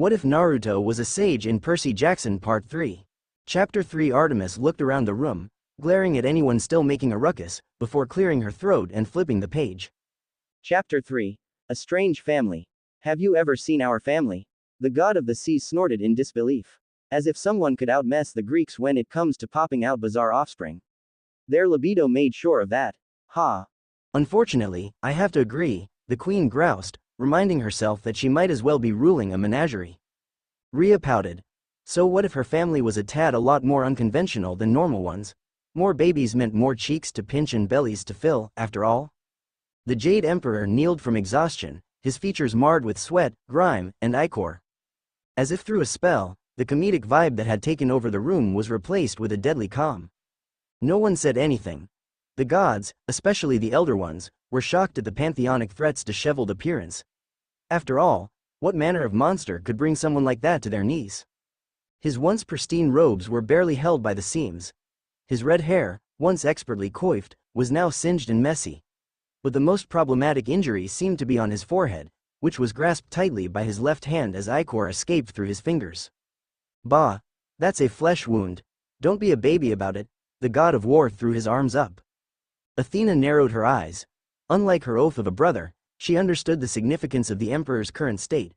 What if Naruto was a sage in Percy Jackson Part 3? Chapter 3. Artemis looked around the room, glaring at anyone still making a ruckus, before clearing her throat and flipping the page. Chapter 3. A Strange Family. Have you ever seen our family? The god of the sea snorted in disbelief. As if someone could outmess the Greeks when it comes to popping out bizarre offspring. Their libido made sure of that. Ha. Unfortunately, I have to agree, the queen groused, reminding herself that she might as well be ruling a menagerie. Rhea pouted. So what if her family was a lot more unconventional than normal ones? More babies meant more cheeks to pinch and bellies to fill, after all. The Jade Emperor kneeled from exhaustion, his features marred with sweat, grime, and ichor. As if through a spell, the comedic vibe that had taken over the room was replaced with a deadly calm. No one said anything. The gods, especially the elder ones, were shocked at the pantheonic threat's disheveled appearance. After all, what manner of monster could bring someone like that to their knees? His once pristine robes were barely held by the seams. His red hair, once expertly coiffed, was now singed and messy. But the most problematic injury seemed to be on his forehead, which was grasped tightly by his left hand as ichor escaped through his fingers. Bah! That's a flesh wound. Don't be a baby about it, the god of war threw his arms up. Athena narrowed her eyes. Unlike her oath of a brother, she understood the significance of the emperor's current state.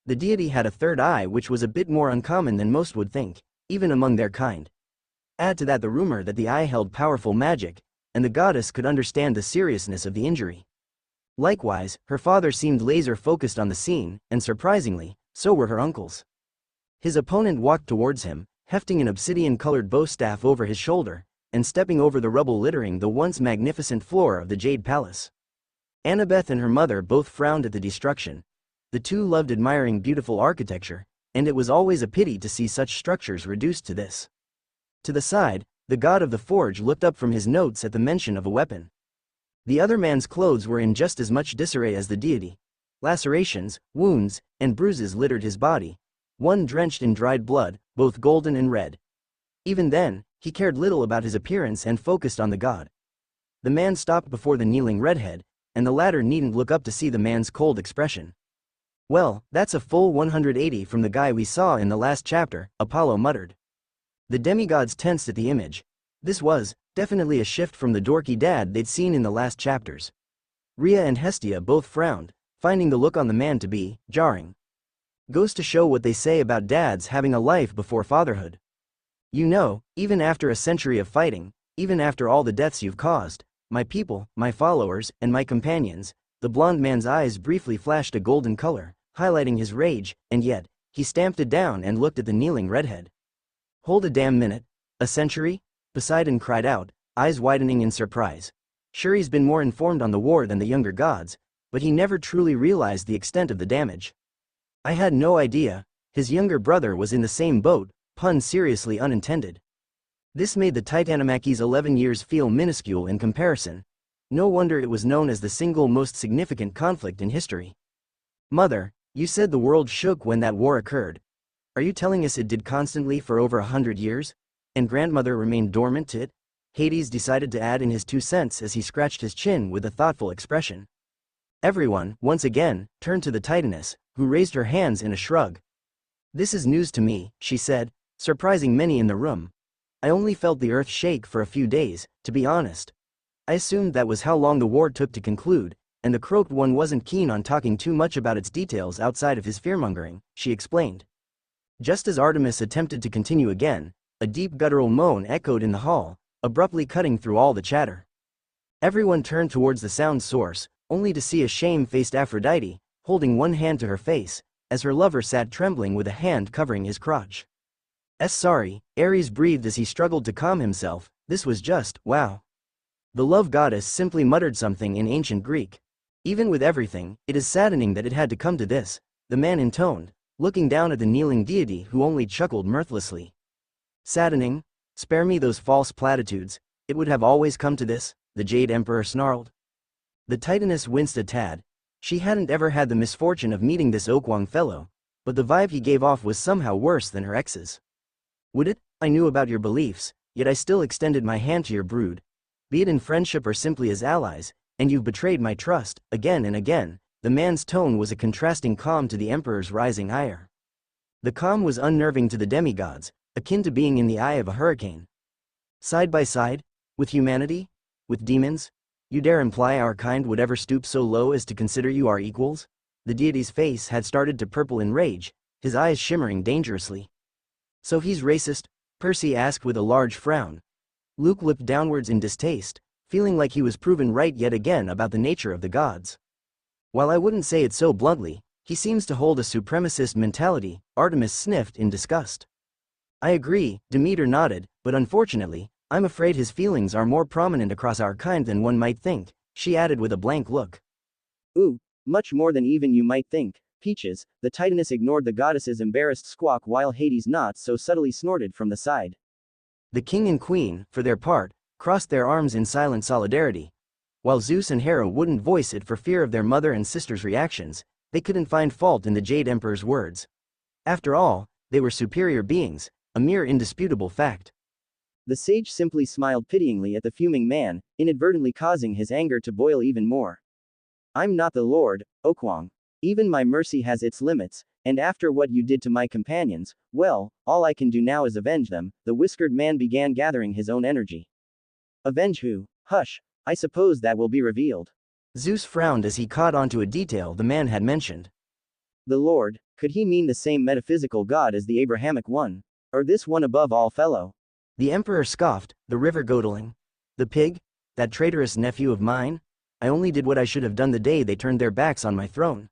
The deity had a third eye which was a bit more uncommon than most would think, even among their kind. Add to that the rumor that the eye held powerful magic, and the goddess could understand the seriousness of the injury. Likewise, her father seemed laser-focused on the scene, and surprisingly, so were her uncles. His opponent walked towards him, hefting an obsidian-colored bow staff over his shoulder, and stepping over the rubble littering the once magnificent floor of the Jade Palace. Annabeth and her mother both frowned at the destruction. The two loved admiring beautiful architecture, and it was always a pity to see such structures reduced to this. To the side, the god of the forge looked up from his notes at the mention of a weapon. The other man's clothes were in just as much disarray as the deity. Lacerations, wounds, and bruises littered his body, one drenched in dried blood, both golden and red. Even then, he cared little about his appearance and focused on the god. The man stopped before the kneeling redhead, and the latter needn't look up to see the man's cold expression. Well, that's a full 180 from the guy we saw in the last chapter, Apollo muttered. The demigods tensed at the image. This was, definitely a shift from the dorky dad they'd seen in the last chapters. Rhea and Hestia both frowned, finding the look on the man to be jarring. Goes to show what they say about dads having a life before fatherhood. You know, even after a century of fighting, even after all the deaths you've caused, my people, my followers, and my companions, the blond man's eyes briefly flashed a golden color, highlighting his rage, and yet, he stamped it down and looked at the kneeling redhead. Hold a damn minute. A century? Poseidon cried out, eyes widening in surprise. Sure, he's been more informed on the war than the younger gods, but he never truly realized the extent of the damage. I had no idea. His younger brother was in the same boat, pun seriously unintended. This made the Titanomachy's 11 years feel minuscule in comparison. No wonder it was known as the single most significant conflict in history. Mother, you said the world shook when that war occurred. Are you telling us it did constantly for over 100 years? And grandmother remained dormant to it? Hades decided to add in his 2 cents as he scratched his chin with a thoughtful expression. Everyone, once again, turned to the Titaness, who raised her hands in a shrug. This is news to me, she said, surprising many in the room. I only felt the earth shake for a few days, to be honest. I assumed that was how long the war took to conclude, and the croaked one wasn't keen on talking too much about its details outside of his fearmongering, she explained. Just as Artemis attempted to continue again, a deep guttural moan echoed in the hall, abruptly cutting through all the chatter. Everyone turned towards the sound source, only to see a shame-faced Aphrodite, holding one hand to her face, as her lover sat trembling with a hand covering his crotch. Sorry, Ares breathed as he struggled to calm himself. This was just, wow. The love goddess simply muttered something in ancient Greek. Even with everything, it is saddening that it had to come to this, the man intoned, looking down at the kneeling deity who only chuckled mirthlessly. Saddening? Spare me those false platitudes, it would have always come to this, the Jade Emperor snarled. The Titaness winced a tad. She hadn't ever had the misfortune of meeting this Okwang fellow, but the vibe he gave off was somehow worse than her ex's. Would it? I knew about your beliefs, yet I still extended my hand to your brood. Be it in friendship or simply as allies, and you've betrayed my trust, again and again. The man's tone was a contrasting calm to the Emperor's rising ire. The calm was unnerving to the demigods, akin to being in the eye of a hurricane. Side by side? With humanity? With demons? You dare imply our kind would ever stoop so low as to consider you our equals? The deity's face had started to purple in rage, his eyes shimmering dangerously. So he's racist? Percy asked with a large frown. Luke looked downwards in distaste, feeling like he was proven right yet again about the nature of the gods. While I wouldn't say it so bluntly, he seems to hold a supremacist mentality, Artemis sniffed in disgust. I agree, Demeter nodded, but unfortunately, I'm afraid his feelings are more prominent across our kind than one might think, she added with a blank look. Ooh, much more than even you might think. Peaches, the Titaness ignored the goddess's embarrassed squawk while Hades not so subtly snorted from the side. The king and queen, for their part, crossed their arms in silent solidarity. While Zeus and Hera wouldn't voice it for fear of their mother and sister's reactions, they couldn't find fault in the Jade Emperor's words. After all, they were superior beings, a mere indisputable fact. The sage simply smiled pityingly at the fuming man, inadvertently causing his anger to boil even more. I'm not the Lord, Okwang. Even my mercy has its limits, and after what you did to my companions, well, all I can do now is avenge them, the whiskered man began gathering his own energy. Avenge who? Hush, I suppose that will be revealed. Zeus frowned as he caught onto a detail the man had mentioned. The Lord, could he mean the same metaphysical God as the Abrahamic one? Or this one above all fellow? The emperor scoffed, the river godling. The pig? That traitorous nephew of mine? I only did what I should have done the day they turned their backs on my throne.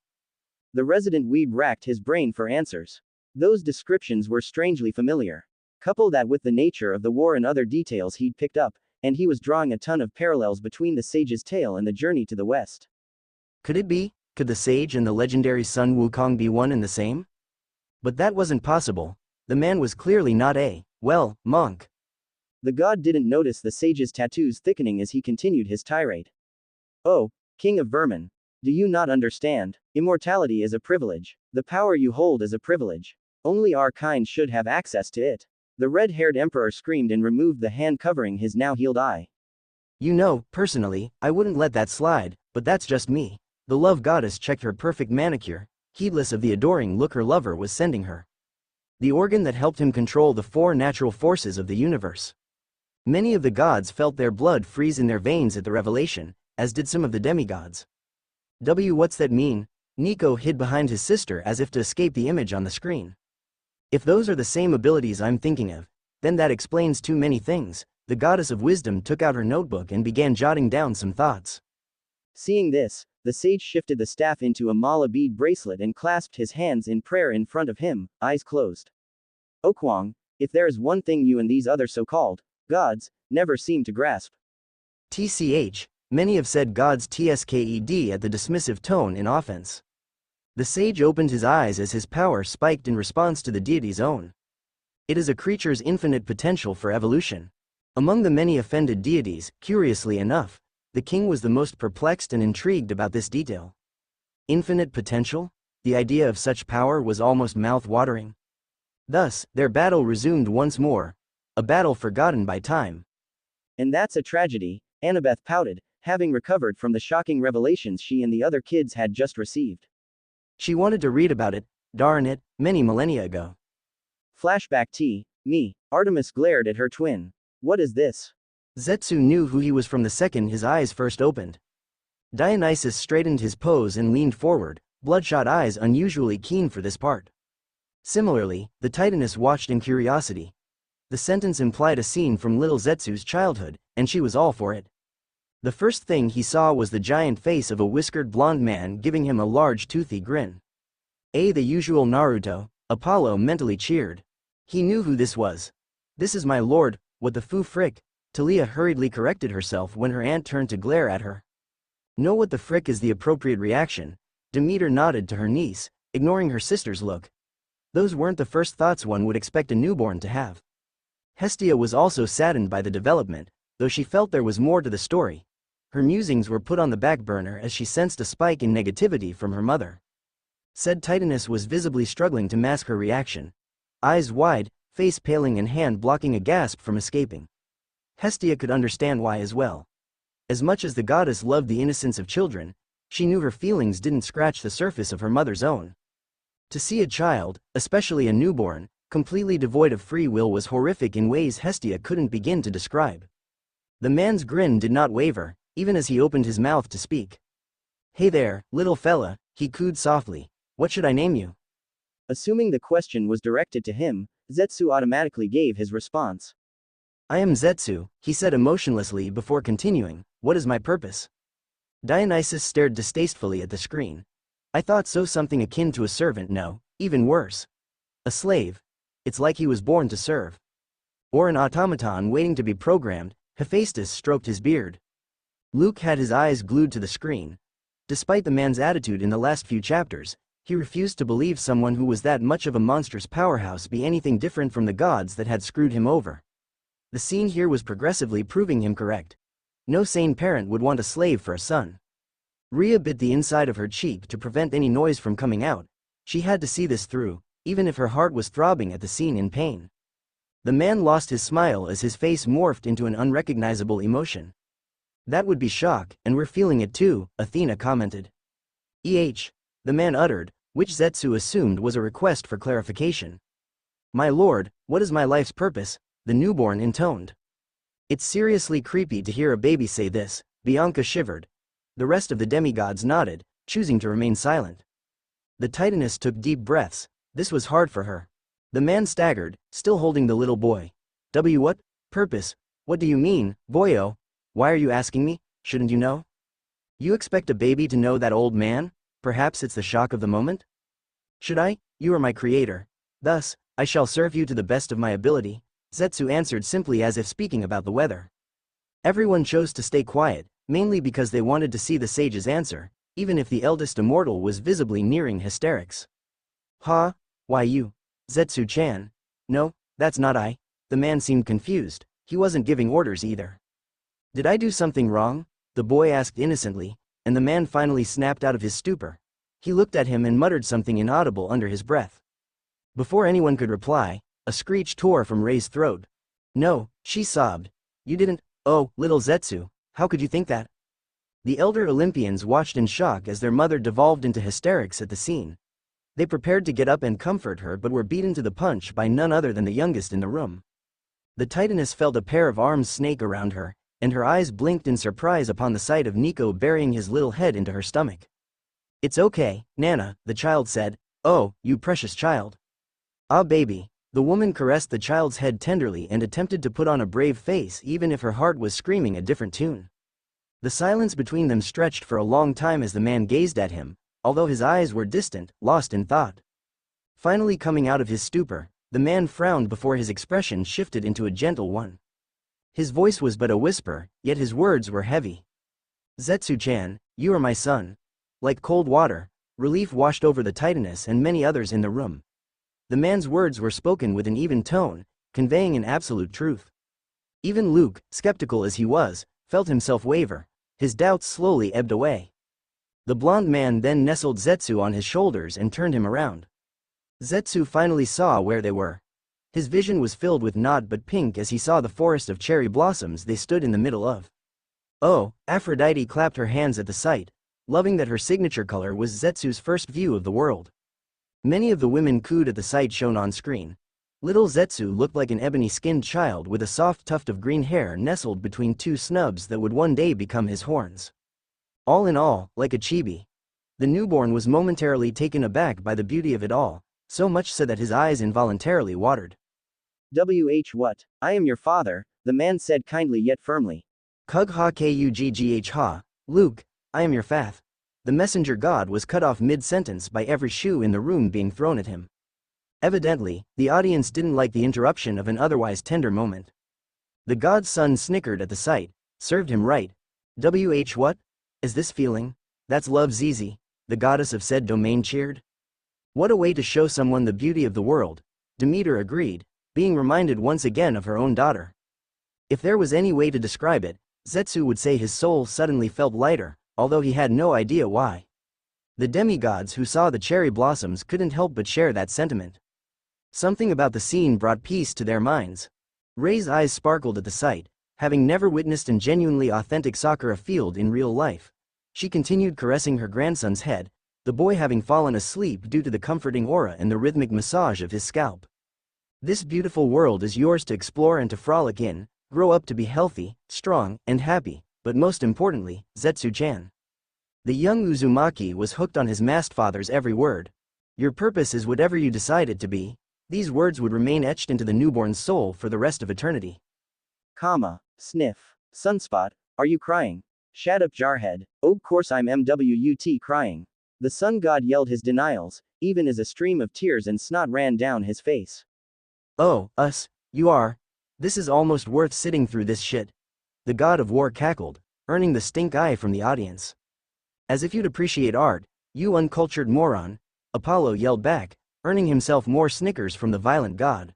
The resident weeb racked his brain for answers. Those descriptions were strangely familiar. Couple that with the nature of the war and other details he'd picked up, and he was drawing a ton of parallels between the sage's tale and the journey to the west. Could it be? Could the sage and the legendary Sun Wukong be one and the same? But that wasn't possible. The man was clearly not a, well, monk. The god didn't notice the sage's tattoos thickening as he continued his tirade. Oh, king of vermin. Do you not understand? Immortality is a privilege. The power you hold is a privilege. Only our kind should have access to it. The red-haired emperor screamed and removed the hand covering his now healed eye. You know, personally, I wouldn't let that slide, but that's just me. The love goddess checked her perfect manicure, heedless of the adoring look her lover was sending her. The organ that helped him control the four natural forces of the universe. Many of the gods felt their blood freeze in their veins at the revelation, as did some of the demigods. What's that mean? Nico hid behind his sister as if to escape the image on the screen. If those are the same abilities I'm thinking of, then that explains too many things. The goddess of wisdom took out her notebook and began jotting down some thoughts. Seeing this, the sage shifted the staff into a mala bead bracelet and clasped his hands in prayer in front of him, eyes closed. Okwang, if there is one thing you and these other so-called gods never seem to grasp. TCH, many have said gods TSKED at the dismissive tone in offense. The sage opened his eyes as his power spiked in response to the deity's own. It is a creature's infinite potential for evolution. Among the many offended deities, curiously enough, the king was the most perplexed and intrigued about this detail. Infinite potential? The idea of such power was almost mouth-watering. Thus, their battle resumed once more, a battle forgotten by time. And that's a tragedy, Annabeth pouted, having recovered from the shocking revelations she and the other kids had just received. She wanted to read about it, darn it, many millennia ago. Flashback T. Me. Artemis glared at her twin. What is this? Zetsu knew who he was from the second his eyes first opened. Dionysus straightened his pose and leaned forward, bloodshot eyes unusually keen for this part. Similarly, the Titaness watched in curiosity. The sentence implied a scene from little Zetsu's childhood, and she was all for it. The first thing he saw was the giant face of a whiskered blonde man giving him a large toothy grin. The usual Naruto, Apollo mentally cheered. He knew who this was. This is my lord, what the foo frick? Talia hurriedly corrected herself when her aunt turned to glare at her. Know what the frick is the appropriate reaction. Demeter nodded to her niece, ignoring her sister's look. Those weren't the first thoughts one would expect a newborn to have. Hestia was also saddened by the development, though she felt there was more to the story. Her musings were put on the back burner as she sensed a spike in negativity from her mother. Said Titaness was visibly struggling to mask her reaction. Eyes wide, face paling and hand blocking a gasp from escaping. Hestia could understand why as well. As much as the goddess loved the innocence of children, she knew her feelings didn't scratch the surface of her mother's own. To see a child, especially a newborn, completely devoid of free will was horrific in ways Hestia couldn't begin to describe. The man's grin did not waver, even as he opened his mouth to speak. "Hey there, little fella," he cooed softly. "What should I name you?" Assuming the question was directed to him, Zetsu automatically gave his response. "I am Zetsu," he said emotionlessly before continuing. "What is my purpose?" Dionysus stared distastefully at the screen. "I thought so, something akin to a servant, no, even worse. A slave. It's like he was born to serve. Or an automaton waiting to be programmed." Hephaestus stroked his beard. Luke had his eyes glued to the screen. Despite the man's attitude in the last few chapters, he refused to believe someone who was that much of a monstrous powerhouse be anything different from the gods that had screwed him over. The scene here was progressively proving him correct. No sane parent would want a slave for a son. Rhea bit the inside of her cheek to prevent any noise from coming out. She had to see this through, even if her heart was throbbing at the scene in pain. The man lost his smile as his face morphed into an unrecognizable emotion. "That would be shock, and we're feeling it too," Athena commented. The man uttered, which Zetsu assumed was a request for clarification. "My lord, what is my life's purpose?" the newborn intoned. "It's seriously creepy to hear a baby say this," Bianca shivered. The rest of the demigods nodded, choosing to remain silent. The Titaness took deep breaths. This was hard for her. The man staggered, still holding the little boy. What? Purpose? What do you mean, boyo? Why are you asking me? Shouldn't you know?" "You expect a baby to know that, old man? Perhaps it's the shock of the moment?" "Should I? You are my creator. Thus, I shall serve you to the best of my ability," Zetsu answered simply as if speaking about the weather. Everyone chose to stay quiet, mainly because they wanted to see the sage's answer, even if the eldest immortal was visibly nearing hysterics. "Huh? Why you? Zetsu-chan? No, that's not I." The man seemed confused. He wasn't giving orders either. "Did I do something wrong?" the boy asked innocently, and the man finally snapped out of his stupor. He looked at him and muttered something inaudible under his breath. Before anyone could reply, a screech tore from Rei's throat. "No," she sobbed. "You didn't. Oh, little Zetsu, how could you think that?" The elder Olympians watched in shock as their mother devolved into hysterics at the scene. They prepared to get up and comfort her but were beaten to the punch by none other than the youngest in the room. The Titaness felt a pair of arms snake around her, and her eyes blinked in surprise upon the sight of Nico burying his little head into her stomach. "It's okay, Nana," the child said. "Oh, you precious child. Ah, baby." The woman caressed the child's head tenderly and attempted to put on a brave face even if her heart was screaming a different tune. The silence between them stretched for a long time as the man gazed at him, although his eyes were distant, lost in thought. Finally coming out of his stupor, the man frowned before his expression shifted into a gentle one. His voice was but a whisper, yet his words were heavy. "Zetsu-chan, you are my son." Like cold water, relief washed over the Titaness and many others in the room. The man's words were spoken with an even tone, conveying an absolute truth. Even Luke, skeptical as he was, felt himself waver. His doubts slowly ebbed away. The blond man then nestled Zetsu on his shoulders and turned him around. Zetsu finally saw where they were. His vision was filled with naught but pink as he saw the forest of cherry blossoms they stood in the middle of. Oh, Aphrodite clapped her hands at the sight, loving that her signature color was Zetsu's first view of the world. Many of the women cooed at the sight shown on screen. Little Zetsu looked like an ebony-skinned child with a soft tuft of green hair nestled between two snubs that would one day become his horns. All in all, like a chibi. The newborn was momentarily taken aback by the beauty of it all, so much so that his eyes involuntarily watered. What? I am your father, the man said kindly yet firmly. Kug ha kuggh ha, Luke, I am your fath. The messenger god was cut off mid-sentence by every shoe in the room being thrown at him. Evidently, the audience didn't like the interruption of an otherwise tender moment. The god's son snickered at the sight. Served him right. What? Is this feeling? That's love, Zizi, the goddess of said domain cheered. What a way to show someone the beauty of the world, Demeter agreed, being reminded once again of her own daughter. If there was any way to describe it, Zetsu would say his soul suddenly felt lighter, although he had no idea why. The demigods who saw the cherry blossoms couldn't help but share that sentiment. Something about the scene brought peace to their minds. Rei's eyes sparkled at the sight, having never witnessed an genuinely authentic Sakura field in real life. She continued caressing her grandson's head, the boy having fallen asleep due to the comforting aura and the rhythmic massage of his scalp. This beautiful world is yours to explore and to frolic in, grow up to be healthy, strong, and happy, but most importantly, Zetsu-chan. The young Uzumaki was hooked on his masked father's every word. Your purpose is whatever you decide it to be. These words would remain etched into the newborn's soul for the rest of eternity. Comma, sniff. Sunspot, are you crying? Shut up, jarhead. Oh, course I'm MWUT crying. The sun god yelled his denials, even as a stream of tears and snot ran down his face. Oh, you are? This is almost worth sitting through this shit. The god of war cackled, earning the stink eye from the audience. As if you'd appreciate art, you uncultured moron, Apollo yelled back, earning himself more snickers from the violent god.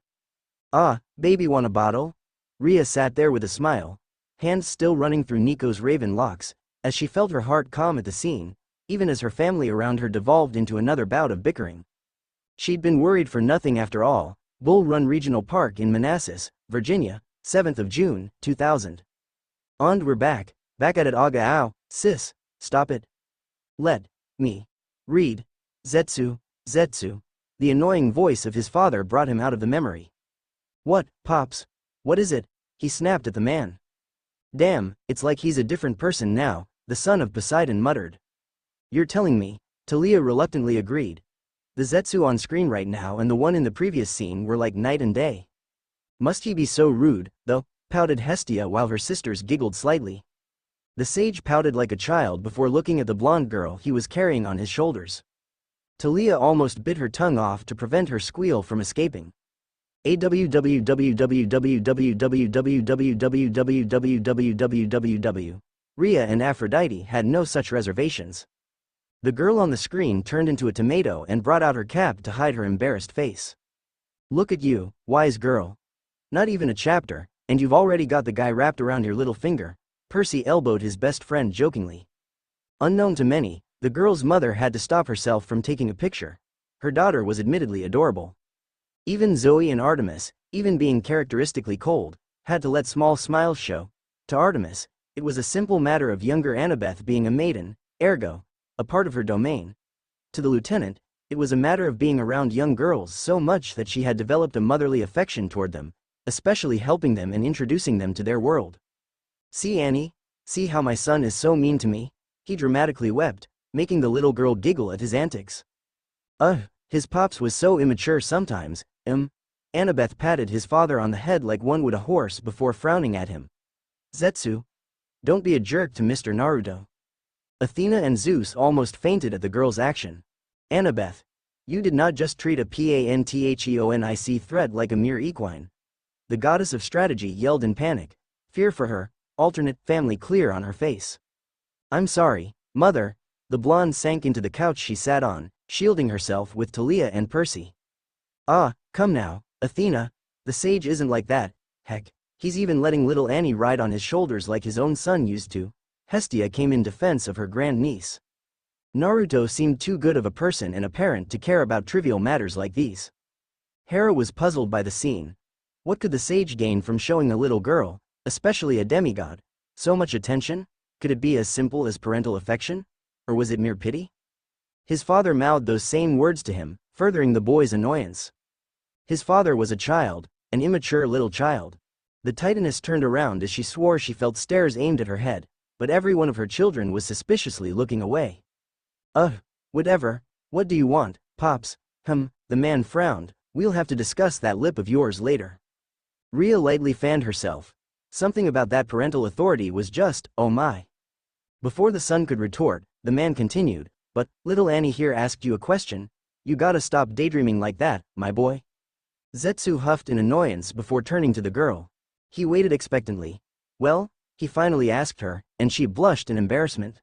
Ah, baby want a bottle? Ria sat there with a smile, hands still running through Nico's raven locks, as she felt her heart calm at the scene, even as her family around her devolved into another bout of bickering. She'd been worried for nothing after all. Bull Run Regional Park in Manassas, Virginia, 7th of June, 2000. And we're back at it aga ow, sis, stop it. Let me read. Zetsu. The annoying voice of his father brought him out of the memory. What, Pops? What is it? He snapped at the man. Damn, it's like he's a different person now, the son of Poseidon muttered. You're telling me? Talia reluctantly agreed. The Zetsu on screen right now and the one in the previous scene were like night and day. Must he be so rude, though, pouted Hestia while her sisters giggled slightly. The sage pouted like a child before looking at the blonde girl he was carrying on his shoulders. Talia almost bit her tongue off to prevent her squeal from escaping. AWWWWWWWWWWWWWW. Ria and Aphrodite had no such reservations. The girl on the screen turned into a tomato and brought out her cap to hide her embarrassed face. Look at you, wise girl. Not even a chapter, and you've already got the guy wrapped around your little finger, Percy elbowed his best friend jokingly. Unknown to many, the girl's mother had to stop herself from taking a picture. Her daughter was admittedly adorable. Even Zoe and Artemis, even being characteristically cold, had to let small smiles show. To Artemis, it was a simple matter of younger Annabeth being a maiden, ergo, a part of her domain. To the lieutenant, it was a matter of being around young girls so much that she had developed a motherly affection toward them, especially helping them and introducing them to their world. See Annie? See how my son is so mean to me? He dramatically wept, making the little girl giggle at his antics. His pops was so immature sometimes, Annabeth patted his father on the head like one would a horse before frowning at him. Zetsu. Don't be a jerk to Mr. Naruto. Athena and Zeus almost fainted at the girl's action. Annabeth. You did not just treat a pantheonic threat like a mere equine. The goddess of strategy yelled in panic, fear for her, alternate family clear on her face. I'm sorry, mother. The blonde sank into the couch she sat on, shielding herself with Talia and Percy. Ah, come now, Athena, the sage isn't like that, heck, he's even letting little Annie ride on his shoulders like his own son used to. Hestia came in defense of her grandniece. Naruto seemed too good of a person and a parent to care about trivial matters like these. Hera was puzzled by the scene. What could the sage gain from showing a little girl, especially a demigod, so much attention? Could it be as simple as parental affection? Or was it mere pity? His father mouthed those same words to him, furthering the boy's annoyance. His father was a child, an immature little child. The Titaness turned around as she swore she felt stares aimed at her head, but every one of her children was suspiciously looking away. Whatever, what do you want, Pops? The man frowned, we'll have to discuss that lip of yours later. Ria lightly fanned herself. Something about that parental authority was just, oh my. Before the son could retort, the man continued, but, little Annie here asked you a question. You gotta stop daydreaming like that, my boy. Zetsu huffed in annoyance before turning to the girl. He waited expectantly. Well? He finally asked her, and she blushed in embarrassment.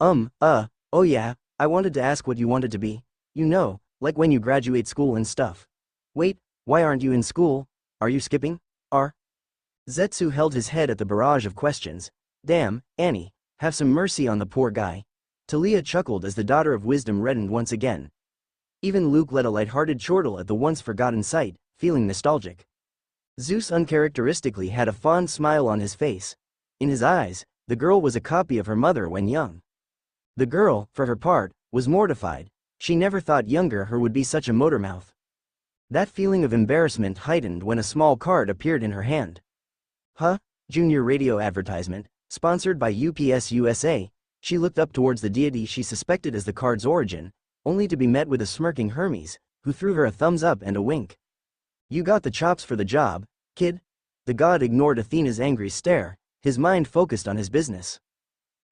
Oh yeah, I wanted to ask what you wanted to be. You know, like when you graduate school and stuff. Wait, why aren't you in school? Are you skipping? Zetsu held his head at the barrage of questions. Damn, Annie, have some mercy on the poor guy. Talia chuckled as the daughter of wisdom reddened once again. Even Luke let a light-hearted chortle at the once-forgotten sight, feeling nostalgic. Zeus uncharacteristically had a fond smile on his face. In his eyes, the girl was a copy of her mother when young. The girl, for her part, was mortified. She never thought younger her would be such a motormouth. That feeling of embarrassment heightened when a small card appeared in her hand. Huh? Junior radio advertisement, sponsored by UPS USA. She looked up towards the deity she suspected as the card's origin, only to be met with a smirking Hermes, who threw her a thumbs up and a wink. You got the chops for the job, kid? The god ignored Athena's angry stare, his mind focused on his business.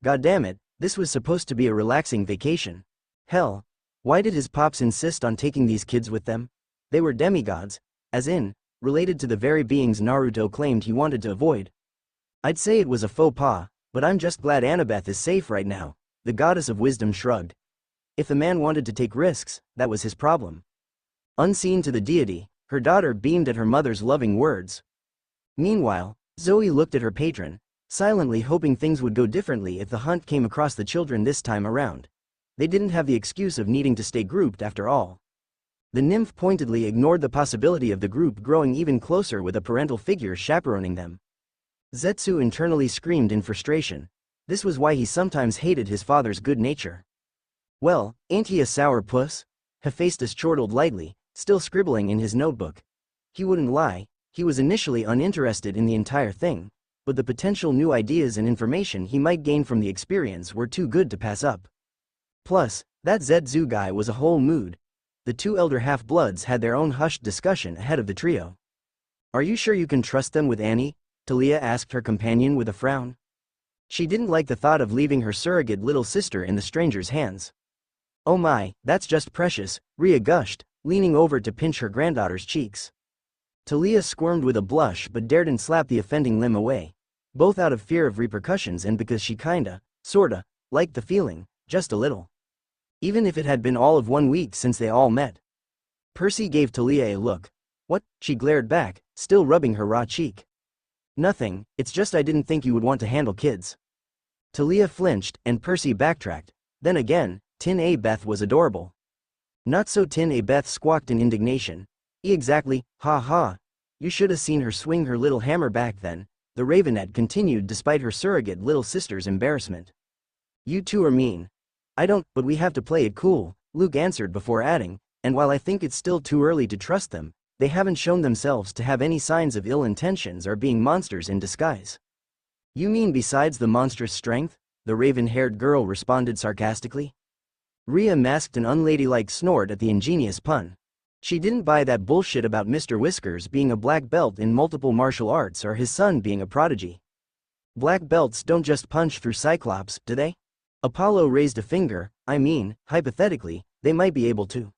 Goddammit, this was supposed to be a relaxing vacation. Hell, why did his pops insist on taking these kids with them? They were demigods, as in, related to the very beings Naruto claimed he wanted to avoid. I'd say it was a faux pas, but I'm just glad Annabeth is safe right now, the goddess of wisdom shrugged. If the man wanted to take risks, that was his problem. Unseen to the deity, her daughter beamed at her mother's loving words. Meanwhile, Zoe looked at her patron, silently hoping things would go differently if the hunt came across the children this time around. They didn't have the excuse of needing to stay grouped after all. The nymph pointedly ignored the possibility of the group growing even closer with a parental figure chaperoning them. Zetsu internally screamed in frustration. This was why he sometimes hated his father's good nature. Well, ain't he a sour puss? Hephaestus chortled lightly, still scribbling in his notebook. He wouldn't lie, he was initially uninterested in the entire thing, but the potential new ideas and information he might gain from the experience were too good to pass up. Plus, that Zetsu guy was a whole mood. The two elder half-bloods had their own hushed discussion ahead of the trio. Are you sure you can trust them with Annie? Talia asked her companion with a frown. She didn't like the thought of leaving her surrogate little sister in the stranger's hands. Oh my, that's just precious, Rhea gushed, leaning over to pinch her granddaughter's cheeks. Talia squirmed with a blush but daredn't slap the offending limb away, both out of fear of repercussions and because she kinda, sorta, liked the feeling, just a little. Even if it had been all of 1 week since they all met. Percy gave Talia a look. What? She glared back, still rubbing her raw cheek. Nothing, it's just I didn't think you would want to handle kids. Talia flinched, and Percy backtracked. Then again, Tin A Beth was adorable. Not so Tin A Beth squawked in indignation. Exactly, ha ha. You should have seen her swing her little hammer back then, the Ravenette continued despite her surrogate little sister's embarrassment. You two are mean. I don't, but we have to play it cool, Luke answered before adding, and while I think it's still too early to trust them, they haven't shown themselves to have any signs of ill intentions or being monsters in disguise. You mean besides the monstrous strength? The raven-haired girl responded sarcastically. Rhea masked an unladylike snort at the ingenious pun. She didn't buy that bullshit about Mr. Whiskers being a black belt in multiple martial arts or his son being a prodigy. Black belts don't just punch through Cyclops, do they? Apollo raised a finger. I mean, hypothetically, they might be able to.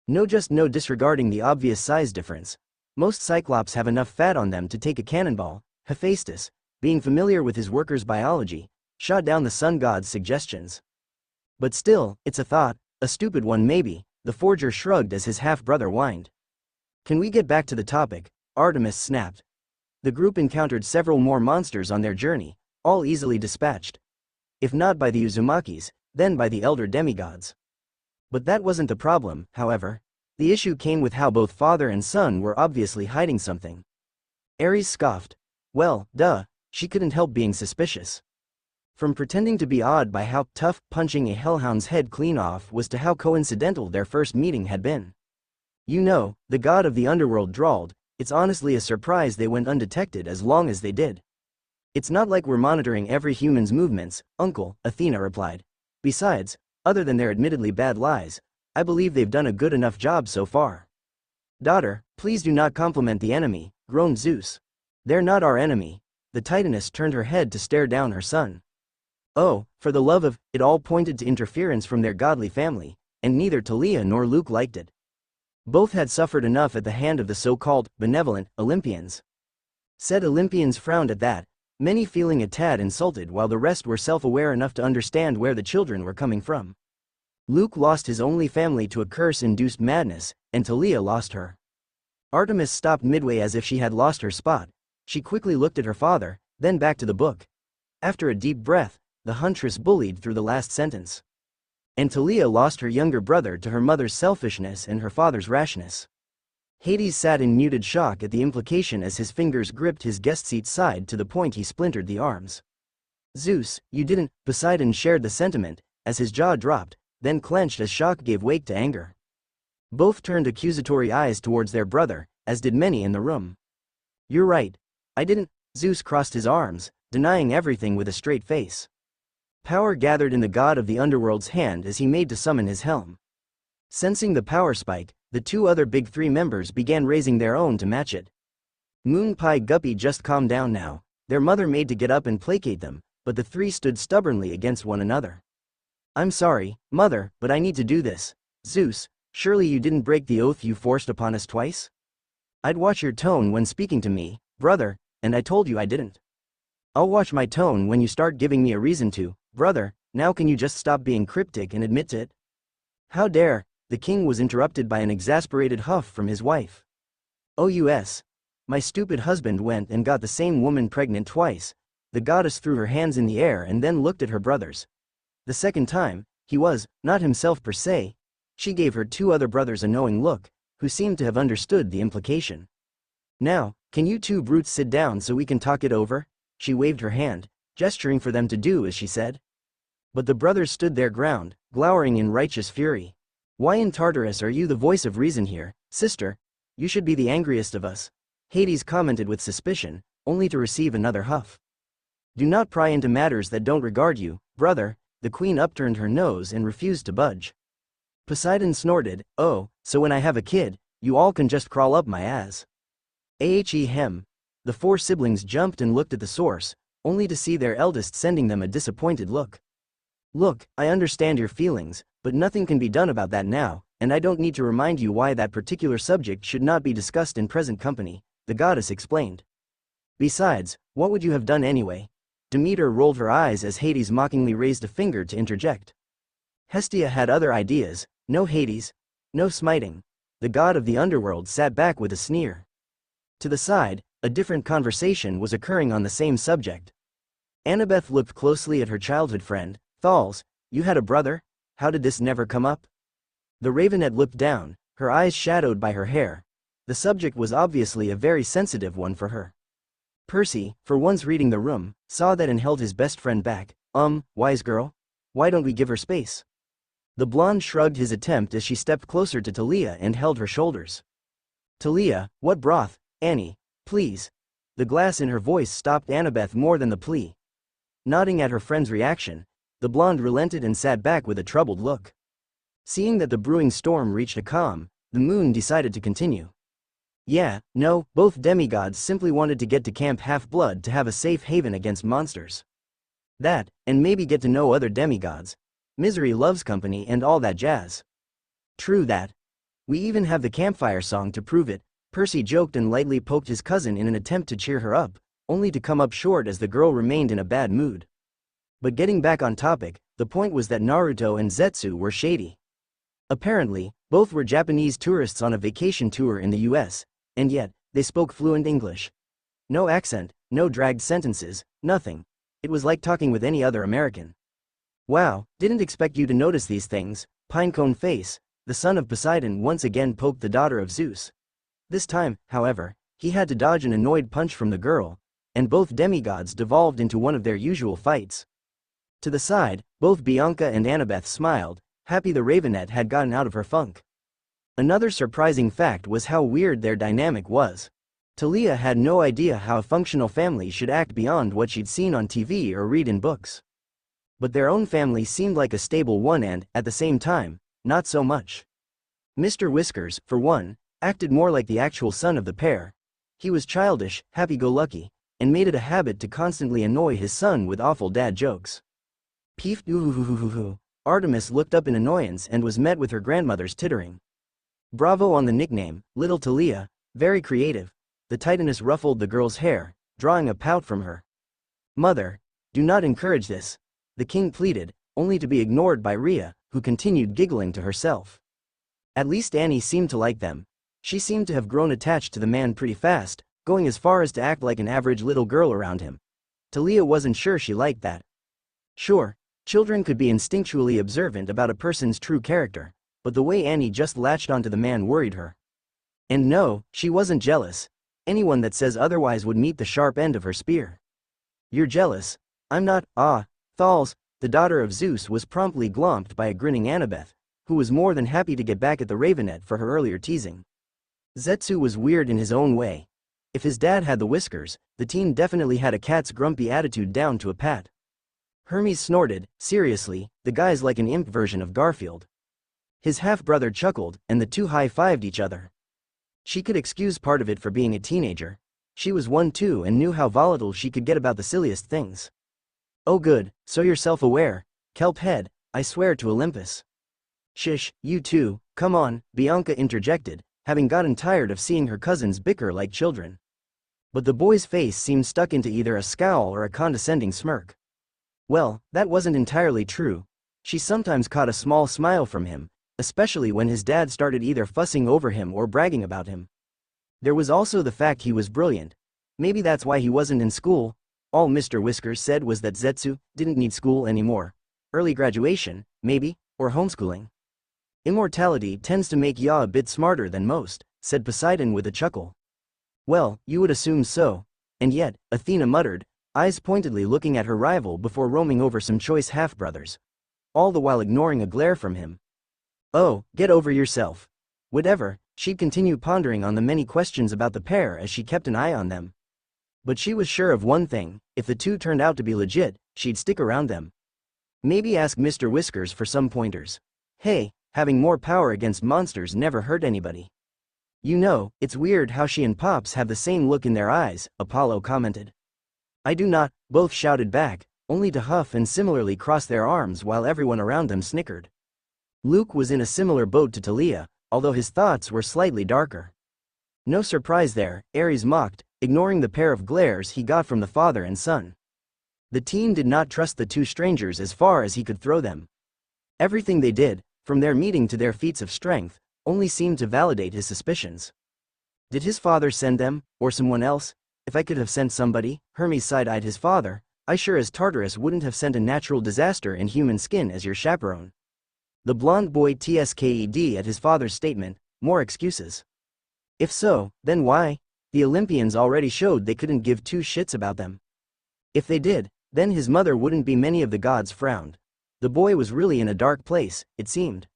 No, disregarding the obvious size difference. Most Cyclops have enough fat on them to take a cannonball. Hephaestus, being familiar with his workers' biology, shot down the sun god's suggestions. But still, it's a thought, a stupid one maybe, the forger shrugged as his half-brother whined. Can we get back to the topic? Artemis snapped. The group encountered several more monsters on their journey, all easily dispatched. If not by the Uzumakis, then by the elder demigods. But that wasn't the problem, however. The issue came with how both father and son were obviously hiding something. Ares scoffed. Well, duh, she couldn't help being suspicious. From pretending to be awed by how tough punching a hellhound's head clean off was to how coincidental their first meeting had been. You know, the god of the underworld drawled, it's honestly a surprise they went undetected as long as they did. It's not like we're monitoring every human's movements, Uncle, Athena replied. Besides, other than their admittedly bad lies, I believe they've done a good enough job so far. Daughter, please do not compliment the enemy, groaned Zeus. They're not our enemy. The Titaness turned her head to stare down her son. Oh, for the love of, it all pointed to interference from their godly family, and neither Talia nor Luke liked it. Both had suffered enough at the hand of the so-called, benevolent, Olympians. Said Olympians frowned at that, many feeling a tad insulted while the rest were self-aware enough to understand where the children were coming from. Luke lost his only family to a curse-induced madness, and Talia lost her. Artemis stopped midway as if she had lost her spot. She quickly looked at her father, then back to the book. After a deep breath, the huntress bullied through the last sentence. And Talia lost her younger brother to her mother's selfishness and her father's rashness. Hades sat in muted shock at the implication as his fingers gripped his guest seat's side to the point he splintered the arms. Zeus, you didn't. Poseidon shared the sentiment, as his jaw dropped, then clenched as shock gave way to anger. Both turned accusatory eyes towards their brother, as did many in the room. "You're right. I didn't." Zeus crossed his arms, denying everything with a straight face. Power gathered in the god of the underworld's hand as he made to summon his helm. Sensing the power spike, the two other Big Three members began raising their own to match it. Moon Pie Guppy just calmed down now. Their mother made to get up and placate them, but the three stood stubbornly against one another. "I'm sorry, mother, but I need to do this. Zeus, surely you didn't break the oath you forced upon us twice? I'd watch your tone when speaking to me, brother, and I told you I didn't. I'll watch my tone when you start giving me a reason to, brother. Now can you just stop being cryptic and admit to it?" "How dare!" The king was interrupted by an exasperated huff from his wife. "Oh, my stupid husband went and got the same woman pregnant twice." The goddess threw her hands in the air and then looked at her brothers. The second time, he was, not himself per se. She gave her two other brothers a knowing look, who seemed to have understood the implication. "Now, can you two brutes sit down so we can talk it over?" She waved her hand, gesturing for them to do as she said. But the brothers stood their ground, glowering in righteous fury. "Why in Tartarus are you the voice of reason here, sister? You should be the angriest of us," Hades commented with suspicion, only to receive another huff. "Do not pry into matters that don't regard you, brother." The queen upturned her nose and refused to budge. Poseidon snorted, "Oh, so when I have a kid, you all can just crawl up my ass." Ahem. The four siblings jumped and looked at the source, only to see their eldest sending them a disappointed look. "Look, I understand your feelings, but nothing can be done about that now, and I don't need to remind you why that particular subject should not be discussed in present company," the goddess explained. "Besides, what would you have done anyway?" Demeter rolled her eyes as Hades mockingly raised a finger to interject. Hestia had other ideas. "No Hades. No smiting." The god of the underworld sat back with a sneer. To the side, a different conversation was occurring on the same subject. Annabeth looked closely at her childhood friend. "Thals, you had a brother? How did this never come up?" The ravenette looked down, her eyes shadowed by her hair. The subject was obviously a very sensitive one for her. Percy, for once reading the room, saw that and held his best friend back. Wise girl? Why don't we give her space?" The blonde shrugged his attempt as she stepped closer to Talia and held her shoulders. "Talia, what broth? Annie, please." The glass in her voice stopped Annabeth more than the plea. Nodding at her friend's reaction, the blonde relented and sat back with a troubled look. Seeing that the brewing storm reached a calm, the moon decided to continue. "Yeah, no, both demigods simply wanted to get to Camp Half-Blood to have a safe haven against monsters. That, and maybe get to know other demigods. Misery loves company and all that jazz." "True that. We even have the campfire song to prove it," Percy joked and lightly poked his cousin in an attempt to cheer her up, only to come up short as the girl remained in a bad mood. But getting back on topic, the point was that Naruto and Zetsu were shady. Apparently, both were Japanese tourists on a vacation tour in the US, and yet, they spoke fluent English. No accent, no dragged sentences, nothing. It was like talking with any other American. "Wow, didn't expect you to notice these things." Pinecone Face, the son of Poseidon, once again poked the daughter of Zeus. This time, however, he had to dodge an annoyed punch from the girl, and both demigods devolved into one of their usual fights. To the side, both Bianca and Annabeth smiled, happy the ravenette had gotten out of her funk. Another surprising fact was how weird their dynamic was. Talia had no idea how a functional family should act beyond what she'd seen on TV or read in books. But their own family seemed like a stable one and, at the same time, not so much. Mr. Whiskers, for one, acted more like the actual son of the pair. He was childish, happy-go-lucky, and made it a habit to constantly annoy his son with awful dad jokes. Peef doo-hoo-hoo-hoo-hoo. Artemis looked up in annoyance and was met with her grandmother's tittering. Bravo on the nickname, Little Talia, very creative. The Titaness ruffled the girl's hair, drawing a pout from her. "Mother, do not encourage this," the king pleaded, only to be ignored by Rhea, who continued giggling to herself. At least Annie seemed to like them. She seemed to have grown attached to the man pretty fast, going as far as to act like an average little girl around him. Talia wasn't sure she liked that. Sure, children could be instinctually observant about a person's true character, but the way Annie just latched onto the man worried her. And no, she wasn't jealous. Anyone that says otherwise would meet the sharp end of her spear. "You're jealous. I'm not." "Ah, Thals, the daughter of Zeus was promptly glomped by a grinning Annabeth, who was more than happy to get back at the Ravenet for her earlier teasing. Zetsu was weird in his own way. If his dad had the whiskers, the teen definitely had a cat's grumpy attitude down to a pat. Hermes snorted, seriously, the guy's like an imp version of Garfield. His half-brother chuckled, and the two high-fived each other. She could excuse part of it for being a teenager. She was one too and knew how volatile she could get about the silliest things. Oh good, so you're self-aware, kelp head, I swear to Olympus. Shish, you too, come on, Bianca interjected, having gotten tired of seeing her cousins bicker like children. But the boy's face seemed stuck into either a scowl or a condescending smirk. Well, that wasn't entirely true. She sometimes caught a small smile from him, especially when his dad started either fussing over him or bragging about him. There was also the fact he was brilliant. Maybe that's why he wasn't in school. All Mr. Whiskers said was that Zetsu didn't need school anymore. Early graduation, maybe, or homeschooling. Immortality tends to make ya a bit smarter than most, said Poseidon with a chuckle. Well, you would assume so. And yet, Athena muttered, eyes pointedly looking at her rival before roaming over some choice half-brothers. All the while ignoring a glare from him. Oh, get over yourself. Whatever, she'd continue pondering on the many questions about the pair as she kept an eye on them. But she was sure of one thing, if the two turned out to be legit, she'd stick around them. Maybe ask Mr. Whiskers for some pointers. Hey, having more power against monsters never hurt anybody. You know, it's weird how she and Pops have the same look in their eyes, Apollo commented. I do not, both shouted back, only to huff and similarly cross their arms while everyone around them snickered. Luke was in a similar boat to Talia, although his thoughts were slightly darker. No surprise there, Ares mocked, ignoring the pair of glares he got from the father and son. The teen did not trust the two strangers as far as he could throw them. Everything they did, from their meeting to their feats of strength, only seemed to validate his suspicions. Did his father send them, or someone else? If I could have sent somebody, Hermes side-eyed his father, I sure as Tartarus wouldn't have sent a natural disaster in human skin as your chaperone. The blonde boy tsked at his father's statement, more excuses. If so, then why? The Olympians already showed they couldn't give two shits about them. If they did, then his mother wouldn't be many of the gods frowned. The boy was really in a dark place, it seemed.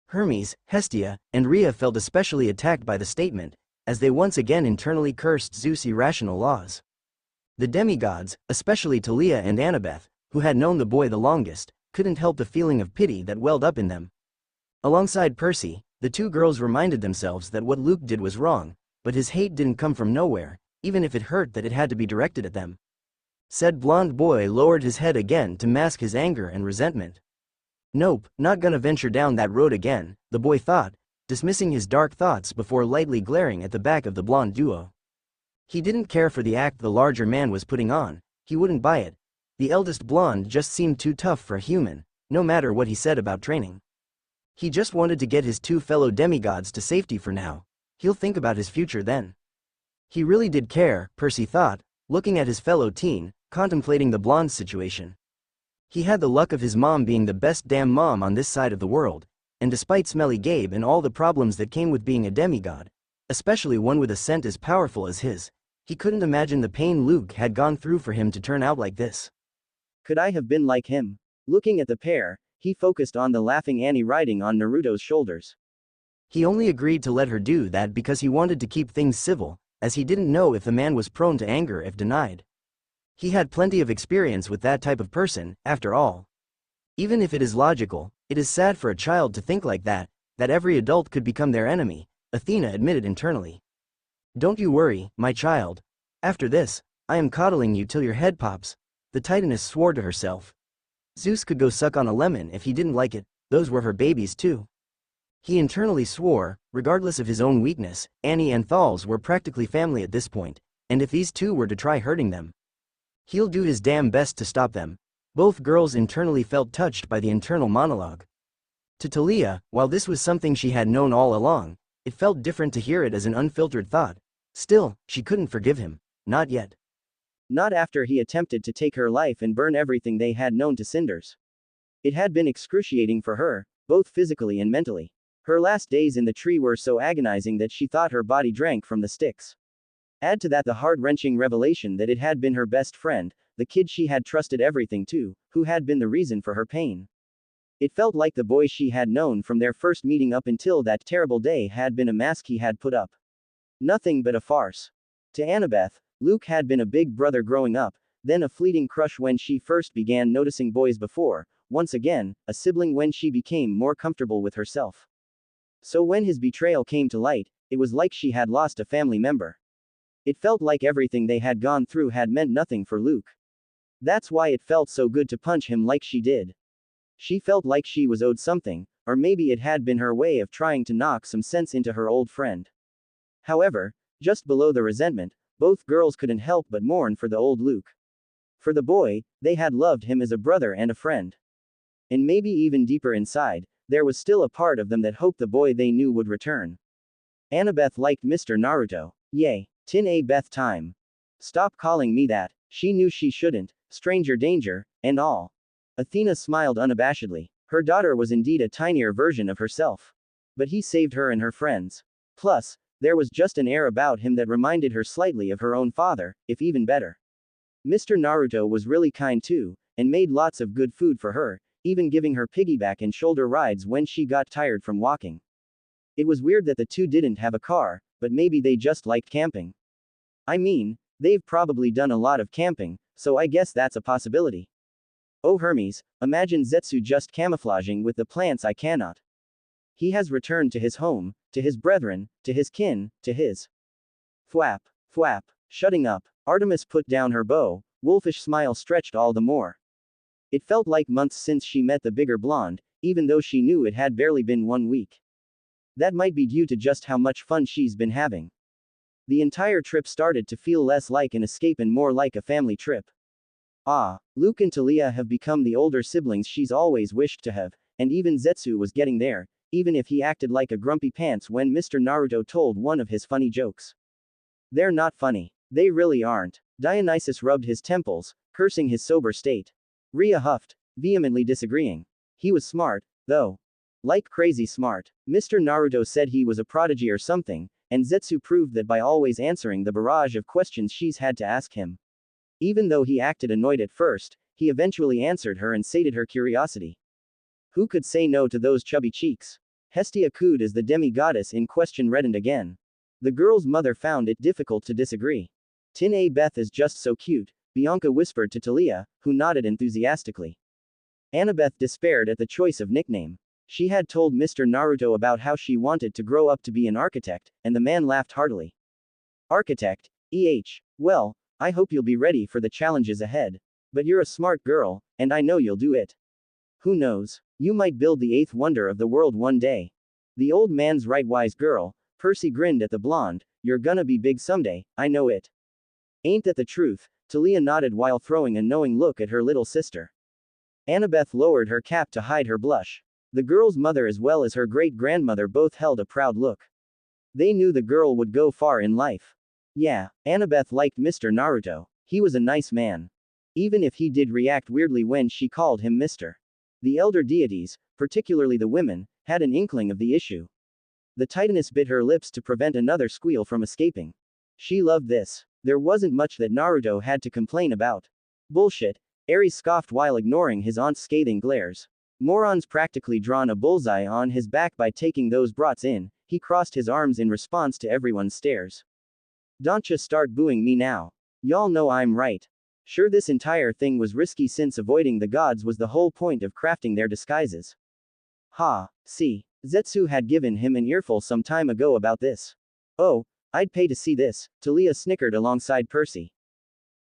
Hermes, Hestia, and Rhea felt especially attacked by the statement, as they once again internally cursed Zeus' irrational laws. The demigods, especially Talia and Annabeth, who had known the boy the longest, couldn't help the feeling of pity that welled up in them. Alongside Percy, the two girls reminded themselves that what Luke did was wrong, but his hate didn't come from nowhere, even if it hurt that it had to be directed at them. Said blonde boy lowered his head again to mask his anger and resentment. Nope, not gonna venture down that road again, the boy thought, dismissing his dark thoughts before lightly glaring at the back of the blonde duo. He didn't care for the act the larger man was putting on, he wouldn't buy it. The eldest blonde just seemed too tough for a human, no matter what he said about training. He just wanted to get his two fellow demigods to safety for now. He'll think about his future then. He really did care, Percy thought, looking at his fellow teen, contemplating the blonde's situation. He had the luck of his mom being the best damn mom on this side of the world, and despite Smelly Gabe and all the problems that came with being a demigod, especially one with a scent as powerful as his, he couldn't imagine the pain Luke had gone through for him to turn out like this. Could I have been like him? Looking at the pair, he focused on the laughing Annie riding on Naruto's shoulders. He only agreed to let her do that because he wanted to keep things civil, as he didn't know if the man was prone to anger if denied. He had plenty of experience with that type of person, after all. Even if it is logical, it is sad for a child to think like that every adult could become their enemy, Athena admitted internally. Don't you worry, my child. After this, I am coddling you till your head pops, the Titaness swore to herself. Zeus could go suck on a lemon if he didn't like it, those were her babies too. He internally swore, regardless of his own weakness, Annie and Thals were practically family at this point, and if these two were to try hurting them, he'll do his damn best to stop them. Both girls internally felt touched by the internal monologue. To Talia, while this was something she had known all along, it felt different to hear it as an unfiltered thought. Still, she couldn't forgive him. Not yet. Not after he attempted to take her life and burn everything they had known to cinders. It had been excruciating for her, both physically and mentally. Her last days in the tree were so agonizing that she thought her body drank from the sticks. Add to that the heart-wrenching revelation that it had been her best friend, the kid she had trusted everything to, who had been the reason for her pain. It felt like the boy she had known from their first meeting up until that terrible day had been a mask he had put up. Nothing but a farce. To Annabeth, Luke had been a big brother growing up, then a fleeting crush when she first began noticing boys before, once again, a sibling when she became more comfortable with herself. So when his betrayal came to light, it was like she had lost a family member. It felt like everything they had gone through had meant nothing for Luke. That's why it felt so good to punch him like she did. She felt like she was owed something, or maybe it had been her way of trying to knock some sense into her old friend. However, just below the resentment, both girls couldn't help but mourn for the old Luke. For the boy, they had loved him as a brother and a friend. And maybe even deeper inside, there was still a part of them that hoped the boy they knew would return. Annabeth liked Mr. Naruto. Yay. Tin A Beth time. Stop calling me that. She knew she shouldn't, stranger danger, and all. Athena smiled unabashedly. Her daughter was indeed a tinier version of herself. But he saved her and her friends. Plus, there was just an air about him that reminded her slightly of her own father, if even better. Mr. Naruto was really kind too, and made lots of good food for her, even giving her piggyback and shoulder rides when she got tired from walking. It was weird that the two didn't have a car, but maybe they just liked camping. I mean, they've probably done a lot of camping, so I guess that's a possibility. Oh Hermes, imagine Zetsu just camouflaging with the plants. I cannot. He has returned to his home, to his brethren, to his kin, to his. Thwap, thwap, shutting up. Artemis put down her bow, wolfish smile stretched all the more. It felt like months since she met the bigger blonde, even though she knew it had barely been 1 week. That might be due to just how much fun she's been having. The entire trip started to feel less like an escape and more like a family trip. Ah, Luke and Talia have become the older siblings she's always wished to have, and even Zetsu was getting there, even if he acted like a grumpy pants when Mr. Naruto told one of his funny jokes. They're not funny. They really aren't. Dionysus rubbed his temples, cursing his sober state. Rhea huffed, vehemently disagreeing. He was smart, though. Like crazy smart. Mr. Naruto said he was a prodigy or something, and Zetsu proved that by always answering the barrage of questions she's had to ask him. Even though he acted annoyed at first, he eventually answered her and sated her curiosity. Who could say no to those chubby cheeks? Hestia cooed as the demigoddess in question reddened again. The girl's mother found it difficult to disagree. Tin A Beth is just so cute, Bianca whispered to Talia, who nodded enthusiastically. Annabeth despaired at the choice of nickname. She had told Mr. Naruto about how she wanted to grow up to be an architect, and the man laughed heartily. Architect? Well, I hope you'll be ready for the challenges ahead. But you're a smart girl, and I know you'll do it. Who knows? You might build the 8th wonder of the world one day. The old man's right, wise girl. Percy grinned at the blonde. You're gonna be big someday, I know it. Ain't that the truth? Talia nodded while throwing a knowing look at her little sister. Annabeth lowered her cap to hide her blush. The girl's mother as well as her great-grandmother both held a proud look. They knew the girl would go far in life. Yeah, Annabeth liked Mr. Naruto. He was a nice man. Even if he did react weirdly when she called him Mr. The elder deities, particularly the women, had an inkling of the issue. The Titaness bit her lips to prevent another squeal from escaping. She loved this. There wasn't much that Naruto had to complain about. Bullshit, Ares scoffed while ignoring his aunt's scathing glares. Moron's practically drawn a bullseye on his back by taking those brats in. He crossed his arms in response to everyone's stares. Don't ya start booing me now. Y'all know I'm right. Sure, this entire thing was risky since avoiding the gods was the whole point of crafting their disguises. Ha, see, Zetsu had given him an earful some time ago about this. Oh, I'd pay to see this, Talia snickered alongside Percy.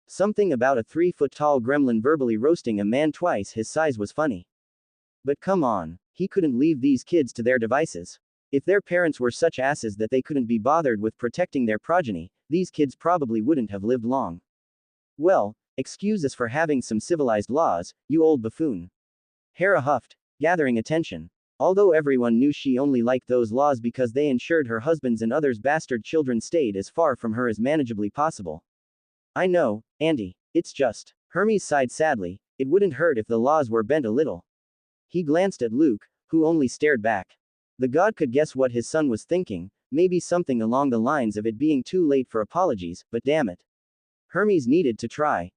Something about a 3-foot-tall gremlin verbally roasting a man twice his size was funny. But come on, he couldn't leave these kids to their devices. If their parents were such asses that they couldn't be bothered with protecting their progeny, these kids probably wouldn't have lived long. Well, excuse us for having some civilized laws, you old buffoon. Hera huffed, gathering attention. Although everyone knew she only liked those laws because they ensured her husband's and others' bastard children stayed as far from her as manageably possible. I know, Andy, it's just. Hermes sighed sadly, it wouldn't hurt if the laws were bent a little. He glanced at Luke, who only stared back. The god could guess what his son was thinking, maybe something along the lines of it being too late for apologies, but damn it. Hermes needed to try.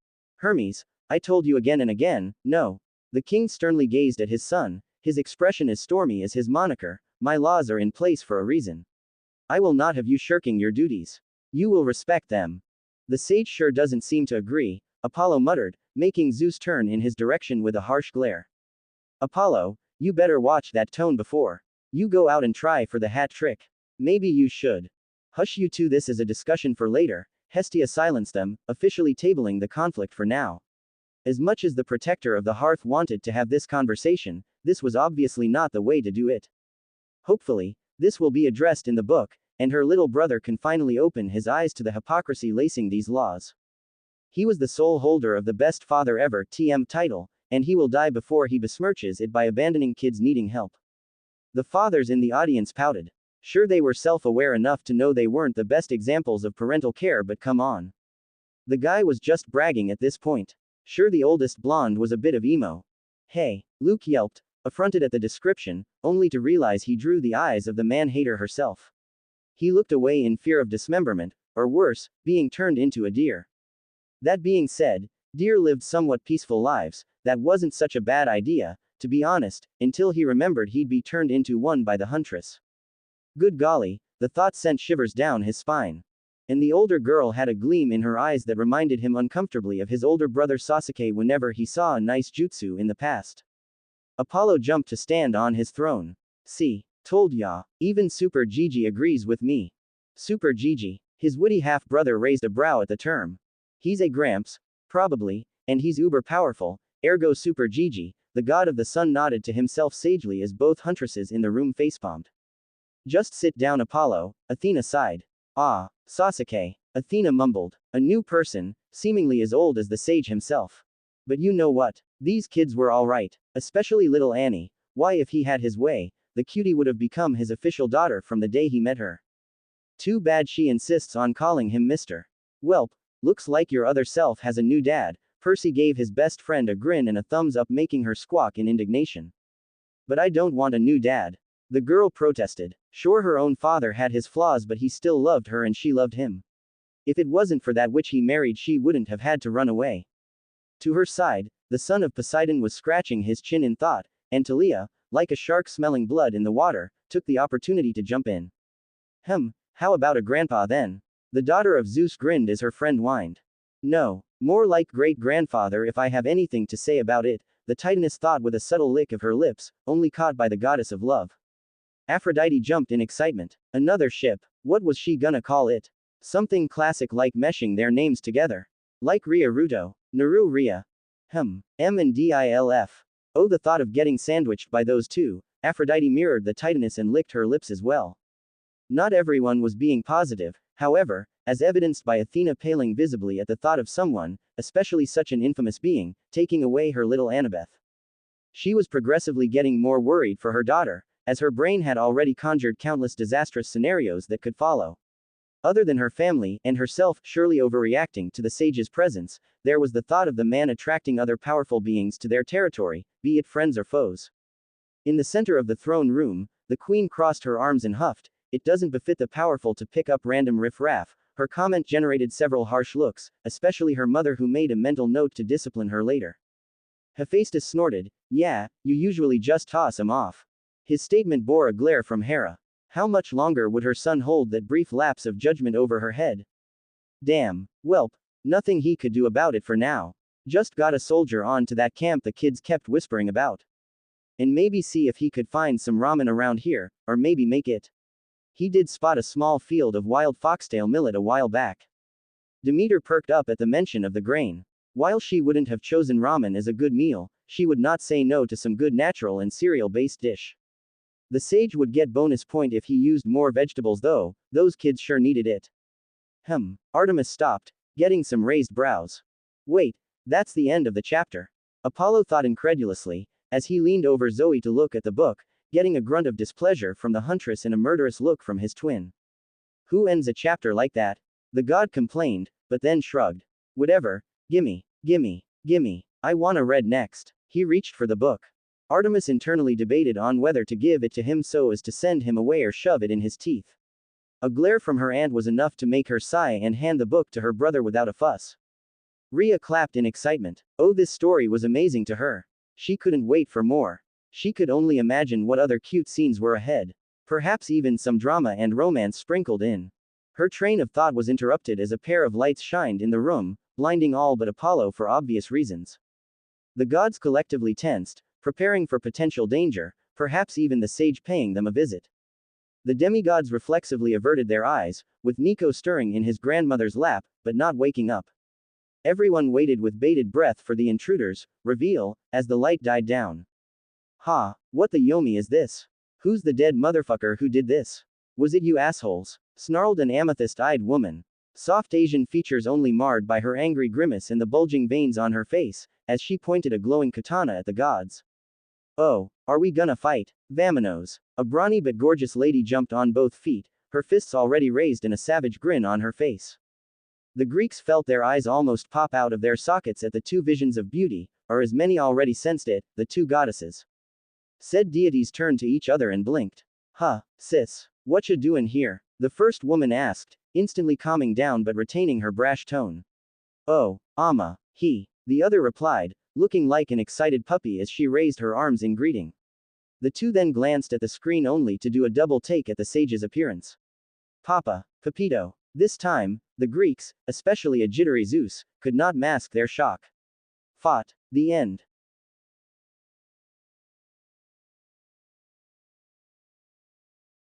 Hermes, I told you again and again, no. The king sternly gazed at his son, his expression as stormy as his moniker. My laws are in place for a reason. I will not have you shirking your duties. You will respect them. The sage sure doesn't seem to agree, Apollo muttered, making Zeus turn in his direction with a harsh glare. Apollo, you better watch that tone before you go out and try for the hat trick. Maybe you should. Hush, you two, this is a discussion for later. Hestia silenced them, officially tabling the conflict for now. As much as the protector of the hearth wanted to have this conversation, this was obviously not the way to do it. Hopefully, this will be addressed in the book, and her little brother can finally open his eyes to the hypocrisy lacing these laws. He was the sole holder of the best father ever TM title, and he will die before he besmirches it by abandoning kids needing help. The fathers in the audience pouted. Sure, they were self-aware enough to know they weren't the best examples of parental care, but come on. The guy was just bragging at this point. Sure, the oldest blonde was a bit of emo. Hey, Luke yelped, affronted at the description, only to realize he drew the eyes of the man-hater herself. He looked away in fear of dismemberment, or worse, being turned into a deer. That being said, deer lived somewhat peaceful lives. That wasn't such a bad idea, to be honest, until he remembered he'd be turned into one by the huntress. Good golly, the thought sent shivers down his spine. And the older girl had a gleam in her eyes that reminded him uncomfortably of his older brother Sasuke whenever he saw a nice jutsu in the past. Apollo jumped to stand on his throne. See, told ya, even Super Gigi agrees with me. Super Gigi, his witty half-brother raised a brow at the term. He's a Gramps, probably, and he's uber powerful, ergo Super Gigi, the god of the sun nodded to himself sagely as both huntresses in the room facepalmed. Just sit down, Apollo, Athena sighed. Ah, Sasuke, Athena mumbled, a new person, seemingly as old as the sage himself. But you know what? These kids were alright, especially little Annie. Why, if he had his way, the cutie would have become his official daughter from the day he met her. Too bad she insists on calling him Mr. Welp, looks like your other self has a new dad. Percy gave his best friend a grin and a thumbs up, making her squawk in indignation. But I don't want a new dad. The girl protested. Sure, her own father had his flaws, but he still loved her and she loved him. If it wasn't for that witch he married, she wouldn't have had to run away. To her side, the son of Poseidon was scratching his chin in thought, and Talia, like a shark smelling blood in the water, took the opportunity to jump in. How about a grandpa then? The daughter of Zeus grinned as her friend whined. No, more like great-grandfather if I have anything to say about it, the Titaness thought with a subtle lick of her lips, only caught by the goddess of love. Aphrodite jumped in excitement. Another ship, what was she gonna call it? Something classic like meshing their names together. Like Naruto, Naru Ria. M and DILF. Oh, the thought of getting sandwiched by those two. Aphrodite mirrored the Titaness and licked her lips as well. Not everyone was being positive, however, as evidenced by Athena paling visibly at the thought of someone, especially such an infamous being, taking away her little Annabeth. She was progressively getting more worried for her daughter, as her brain had already conjured countless disastrous scenarios that could follow. Other than her family, and herself surely overreacting to the sage's presence, there was the thought of the man attracting other powerful beings to their territory, be it friends or foes. In the center of the throne room, the queen crossed her arms and huffed. It doesn't befit the powerful to pick up random riff-raff. Her comment generated several harsh looks, especially her mother, who made a mental note to discipline her later. Hephaestus snorted. Yeah, you usually just toss him off. His statement bore a glare from Hera. How much longer would her son hold that brief lapse of judgment over her head? Damn, welp, nothing he could do about it for now. Just got a soldier on to that camp the kids kept whispering about. And maybe see if he could find some ramen around here, or maybe make it. He did spot a small field of wild foxtail millet a while back. Demeter perked up at the mention of the grain. While she wouldn't have chosen ramen as a good meal, she would not say no to some good natural and cereal-based dish. The sage would get bonus point if he used more vegetables though, those kids sure needed it. Artemis stopped, getting some raised brows. Wait, that's the end of the chapter. Apollo thought incredulously, as he leaned over Zoe to look at the book, getting a grunt of displeasure from the huntress and a murderous look from his twin. Who ends a chapter like that? The god complained, but then shrugged. Whatever, gimme, I wanna read next. He reached for the book. Artemis internally debated on whether to give it to him so as to send him away or shove it in his teeth. A glare from her aunt was enough to make her sigh and hand the book to her brother without a fuss. Rhea clapped in excitement. Oh, this story was amazing to her. She couldn't wait for more. She could only imagine what other cute scenes were ahead. Perhaps even some drama and romance sprinkled in. Her train of thought was interrupted as a pair of lights shined in the room, blinding all but Apollo for obvious reasons. The gods collectively tensed, preparing for potential danger, perhaps even the sage paying them a visit. The demigods reflexively averted their eyes, with Nico stirring in his grandmother's lap, but not waking up. Everyone waited with bated breath for the intruder's reveal, as the light died down. Ha, what the yomi is this? Who's the dead motherfucker who did this? Was it you assholes? Snarled an amethyst-eyed woman. Soft Asian features only marred by her angry grimace and the bulging veins on her face, as she pointed a glowing katana at the gods. Oh, are we gonna fight? Vamonos. A brawny but gorgeous lady jumped on both feet, her fists already raised and a savage grin on her face. The Greeks felt their eyes almost pop out of their sockets at the two visions of beauty, or as many already sensed it, the two goddesses. Said deities turned to each other and blinked. Huh, sis. What you doin' here? The first woman asked, instantly calming down but retaining her brash tone. Oh, Amma, the other replied, looking like an excited puppy as she raised her arms in greeting. The two then glanced at the screen only to do a double take at the sage's appearance. Papa, Pepito. This time, the Greeks, especially a jittery Zeus, could not mask their shock. Fought. The end.